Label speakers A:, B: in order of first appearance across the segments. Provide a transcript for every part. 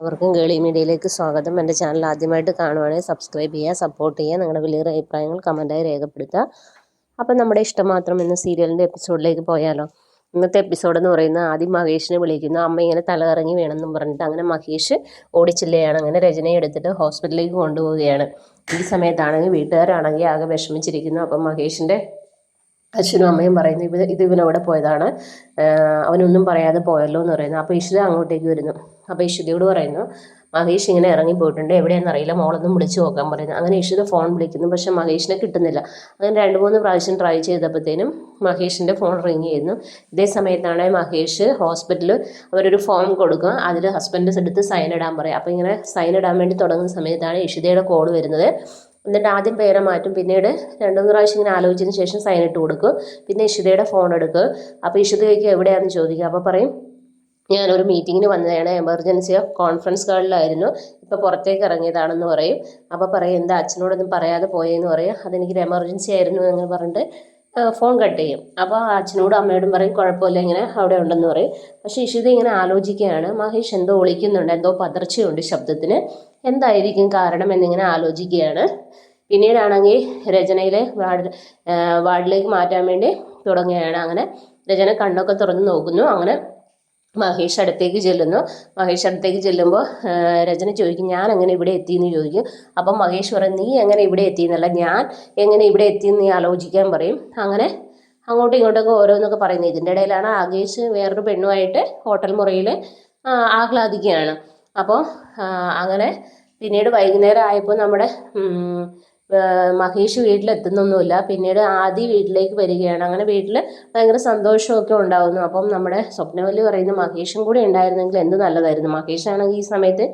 A: അവർക്കും ഗേളി മീഡിയയിലേക്ക് സ്വാഗതം. എൻ്റെ ചാനൽ ആദ്യമായിട്ട് കാണുവാണെങ്കിൽ സബ്സ്ക്രൈബ് ചെയ്യുക, സപ്പോർട്ട് ചെയ്യുക, നിങ്ങളുടെ വലിയൊരു അഭിപ്രായങ്ങൾ കമൻറ്റായി രേഖപ്പെടുത്തുക. അപ്പം നമ്മുടെ ഇഷ്ടം മാത്രം എന്ന സീരിയലിൻ്റെ എപ്പിസോഡിലേക്ക് പോയാലോ. ഇന്നത്തെ എപ്പിസോഡ് എന്ന് പറയുന്നത് ആദ്യം മഹേഷിനെ വിളിക്കുന്നു. അമ്മ ഇങ്ങനെ തലകറങ്ങി വീണെന്നും പറഞ്ഞിട്ട് അങ്ങനെ മഹേഷ് ഓടിച്ചില്ലയാണ്. അങ്ങനെ രചനയെ എടുത്തിട്ട് ഹോസ്പിറ്റലിലേക്ക് കൊണ്ടുപോവുകയാണ്. ഈ സമയത്താണെങ്കിൽ വീട്ടുകാരാണെങ്കിൽ ആകെ വിഷമിച്ചിരിക്കുന്നു. അപ്പം മഹേഷിൻ്റെ അച്ഛനും അമ്മയും പറയുന്നു ഇത് ഇവനവിടെ പോയതാണ്, അവനൊന്നും പറയാതെ പോയല്ലോ എന്ന് പറയുന്നു. അപ്പോൾ ഇഷിത അങ്ങോട്ടേക്ക് വരുന്നു. അപ്പോൾ ഇഷിതയോട് പറയുന്നു മഹേഷ് ഇങ്ങനെ ഇറങ്ങിപ്പോയിട്ടുണ്ട്, എവിടെയാണെന്ന് അറിയില്ല, മോളൊന്നും വിളിച്ചു നോക്കാൻ പറയുന്നു. അങ്ങനെ ഇഷിത ഫോൺ വിളിക്കുന്നു, പക്ഷെ മഹേഷിനെ കിട്ടുന്നില്ല. അങ്ങനെ 2-3 പ്രാവശ്യം ട്രൈ ചെയ്തപ്പോഴത്തേനും മഹേഷിൻ്റെ ഫോൺ റിങ് ചെയ്യുന്നു. ഇതേ സമയത്താണ് മഹേഷ് ഹോസ്പിറ്റലിൽ അവരൊരു ഫോം കൊടുക്കുക, അതിൽ ഹസ്ബൻഡ് എടുത്ത് സൈൻ ഇടാൻ പറയും. അപ്പോൾ ഇങ്ങനെ സൈൻ ഇടാൻ വേണ്ടി തുടങ്ങുന്ന സമയത്താണ് ഇഷിതയുടെ കോൾ വരുന്നത്. എന്നിട്ട് ആദ്യം പേരെ മാറ്റും, പിന്നീട് 2-3 പ്രാവശ്യം ഇങ്ങനെ ആലോചിച്ചതിന് ശേഷം സൈൻ ഇട്ട് കൊടുക്കും. പിന്നെ ഇഷിതയുടെ ഫോൺ എടുക്കുക. അപ്പോൾ ഇഷിതയ്ക്ക് എവിടെയാണെന്ന് ചോദിക്കുക. അപ്പോൾ പറയും ഞാനൊരു മീറ്റിങ്ങിന് വന്നതാണ്, എമർജൻസിയോ കോൺഫറൻസ് കോളിലായിരുന്നു, ഇപ്പോൾ പുറത്തേക്ക് ഇറങ്ങിയതാണെന്ന് പറയും. അപ്പോൾ പറയും എന്താ അച്ഛനോടൊന്നും പറയാതെ പോയെന്ന് പറയും. അതെനിക്കൊരു എമർജൻസി ആയിരുന്നു എന്ന് പറഞ്ഞിട്ട് ഫോൺ കട്ട് ചെയ്യും. അപ്പോൾ അച്ഛനോടും അമ്മയോടും പറയും കുഴപ്പമില്ല, ഇങ്ങനെ അവിടെ ഉണ്ടെന്ന് പറയും. പക്ഷേ ഇഷിത ഇങ്ങനെ ആലോചിക്കുകയാണ്, മഹേഷ് എന്തോ ഒളിക്കുന്നുണ്ട്, എന്തോ പതർച്ചയുണ്ട് ശബ്ദത്തിന്, എന്തായിരിക്കും കാരണം എന്നിങ്ങനെ ആലോചിക്കുകയാണ്. പിന്നീടാണെങ്കിൽ രചനയിലെ വാർഡിലേക്ക് മാറ്റാൻ വേണ്ടി തുടങ്ങുകയാണ്. അങ്ങനെ രചന കണ്ണൊക്കെ തുറന്ന് നോക്കുന്നു. അങ്ങനെ മഹേഷ് അടുത്തേക്ക് ചെല്ലുമ്പോൾ രചന ചോദിക്കും ഞാൻ എങ്ങനെ ഇവിടെ എത്തിയെന്ന് ചോദിക്കും. അപ്പം മഹേഷ് പറയും നീ എങ്ങനെ ഇവിടെ എത്തിയെന്നല്ല, ഞാൻ എങ്ങനെ ഇവിടെ എത്തിയെന്ന് നീ ആലോചിക്കാൻ പറയും. അങ്ങനെ അങ്ങോട്ടും ഇങ്ങോട്ടൊക്കെ ഓരോന്നൊക്കെ പറയുന്നത്. ഇതിൻ്റെ ഇടയിലാണ് ആകേഷ് വേറൊരു പെണ്ണുമായിട്ട് ഹോട്ടൽ മുറിയിൽ ആഹ്ലാദിക്കുകയാണ്. അപ്പോൾ അങ്ങനെ പിന്നീട് വൈകുന്നേരം ആയപ്പോൾ നമ്മുടെ മഹേഷ് വീട്ടിലെത്തുന്നൊന്നുമില്ല. പിന്നീട് ആദി വീട്ടിലേക്ക് വരികയാണ്. അങ്ങനെ വീട്ടിൽ ഭയങ്കര സന്തോഷമൊക്കെ ഉണ്ടാകുന്നു. അപ്പം നമ്മുടെ സ്വപ്നവല്ലി പറയുന്ന മഹേഷും കൂടെ ഉണ്ടായിരുന്നെങ്കിൽ എന്ത് നല്ലതായിരുന്നു. മഹേഷാണെങ്കിൽ ഈ സമയത്ത്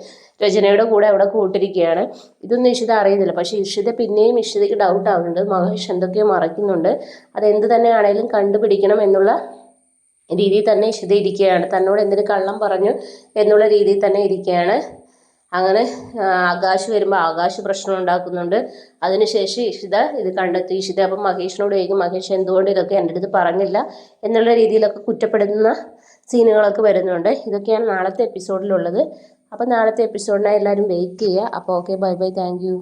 A: രചനയുടെ കൂടെ അവിടെ കൂട്ടിരിക്കുകയാണ്. ഇതൊന്നും ഇഷിത അറിയുന്നില്ല. പക്ഷേ പിന്നെയും ഇഷിതയ്ക്ക് ഡൗട്ട് ആവുന്നുണ്ട്, മഹേഷ് എന്തൊക്കെയോ മറയ്ക്കുന്നുണ്ട്, അതെന്ത് തന്നെയാണേലും കണ്ടുപിടിക്കണം എന്നുള്ള രീതിയിൽ തന്നെ ഇഷിത ഇരിക്കുകയാണ്. തന്നോട് എന്തിനു കള്ളം പറഞ്ഞു എന്നുള്ള രീതിയിൽ തന്നെ ഇരിക്കുകയാണ്. അങ്ങനെ ആകാശ് വരുമ്പോൾ ആകാശ് പ്രശ്നം ഉണ്ടാക്കുന്നുണ്ട്. അതിനുശേഷം ഇഷിത ഇത് കണ്ടെത്തി. ഇഷിത അപ്പം മഹേഷിനോട് ചോദിക്കും മഹേഷ് എന്തുകൊണ്ട് ഇതൊക്കെ എൻ്റെ അടുത്ത് പറഞ്ഞില്ല എന്നുള്ള രീതിയിലൊക്കെ കുറ്റപ്പെടുത്തുന്ന സീനുകളൊക്കെ വരുന്നുണ്ട്. ഇതൊക്കെയാണ് നാളത്തെ എപ്പിസോഡിലുള്ളത്. അപ്പോൾ നാളത്തെ എപ്പിസോഡിനായി എല്ലാവരും വെയിറ്റ് ചെയ്യുക. അപ്പോൾ okay, bye bye, thank you.